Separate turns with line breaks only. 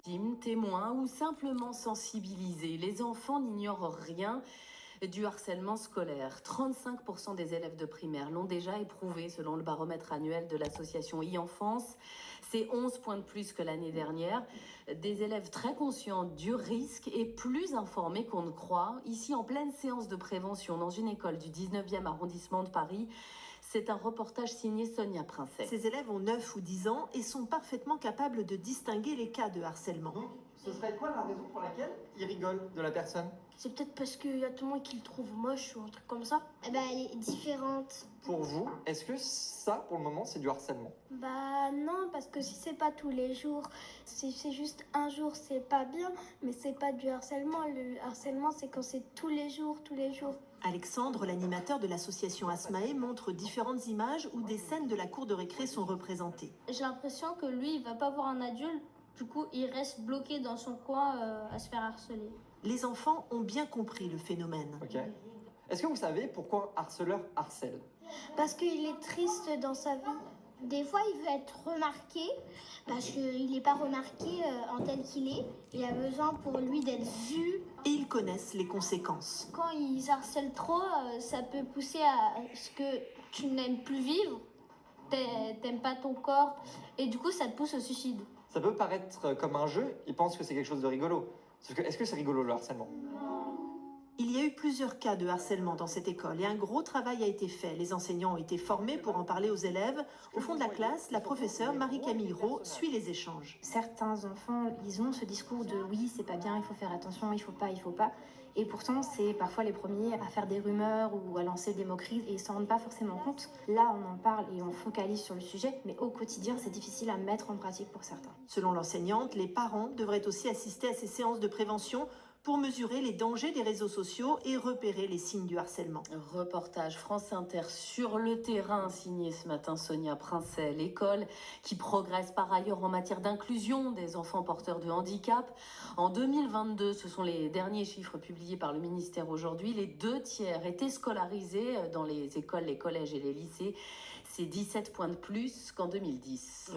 Témoins ou simplement sensibilisés, les enfants n'ignorent rien du harcèlement scolaire. 35% des élèves de primaire l'ont déjà éprouvé selon le baromètre annuel de l'association e-Enfance. C'est 11 points de plus que l'année dernière. Des élèves très conscients du risque et plus informés qu'on ne croit. Ici, en pleine séance de prévention dans une école du 19e arrondissement de Paris, c'est un reportage signé Sonia Princet.
Ces élèves ont 9 ou 10 ans et sont parfaitement capables de distinguer les cas de harcèlement.
Donc, ce serait quoi la raison pour laquelle ils rigolent de la personne?
C'est peut-être parce qu'il y a tout le monde qui le trouve moche ou un truc comme ça.
Elle est différente.
Pour vous, est-ce que ça, pour le moment, c'est du harcèlement?
Non, parce que si c'est pas tous les jours, si c'est juste un jour, c'est pas bien, mais c'est pas du harcèlement. Le harcèlement, c'est quand c'est tous les jours, tous les jours.
Alexandre, l'animateur de l'association Asmae, montre différentes images où des scènes de la cour de récré sont représentées.
J'ai l'impression que lui, il va pas voir un adulte, du coup, il reste bloqué dans son coin à se faire harceler.
Les enfants ont bien compris le phénomène.
Ok. Est-ce que vous savez pourquoi un harceleur harcèle?
Parce qu'il est triste dans sa vie. Des fois, il veut être remarqué parce qu'il n'est pas remarqué en tel qu'il est. Il a besoin pour lui d'être vu.
Et ils connaissent les conséquences.
Quand ils harcèlent trop, ça peut pousser à ce que tu n'aimes plus vivre, t'aimes pas ton corps, et du coup, ça te pousse au suicide.
Ça peut paraître comme un jeu, ils pensent que c'est quelque chose de rigolo. Sauf que, est-ce que c'est rigolo le harcèlement?
Il y a eu plusieurs cas de harcèlement dans cette école et un gros travail a été fait. Les enseignants ont été formés pour en parler aux élèves. Au fond de la classe, la professeure Marie-Camille Rault suit les échanges.
Certains enfants, ils ont ce discours de oui, c'est pas bien, il faut faire attention, il faut pas. Et pourtant, c'est parfois les premiers à faire des rumeurs ou à lancer des moqueries et ils s'en rendent pas forcément compte. Là, on en parle et on focalise sur le sujet, mais au quotidien, c'est difficile à mettre en pratique pour certains.
Selon l'enseignante, les parents devraient aussi assister à ces séances de prévention pour mesurer les dangers des réseaux sociaux et repérer les signes du harcèlement.
Reportage France Inter sur le terrain, signé ce matin Sonia Princet. L'école qui progresse par ailleurs en matière d'inclusion des enfants porteurs de handicap. En 2022, ce sont les derniers chiffres publiés par le ministère aujourd'hui, les 2/3 étaient scolarisés dans les écoles, les collèges et les lycées. C'est 17 points de plus qu'en 2010.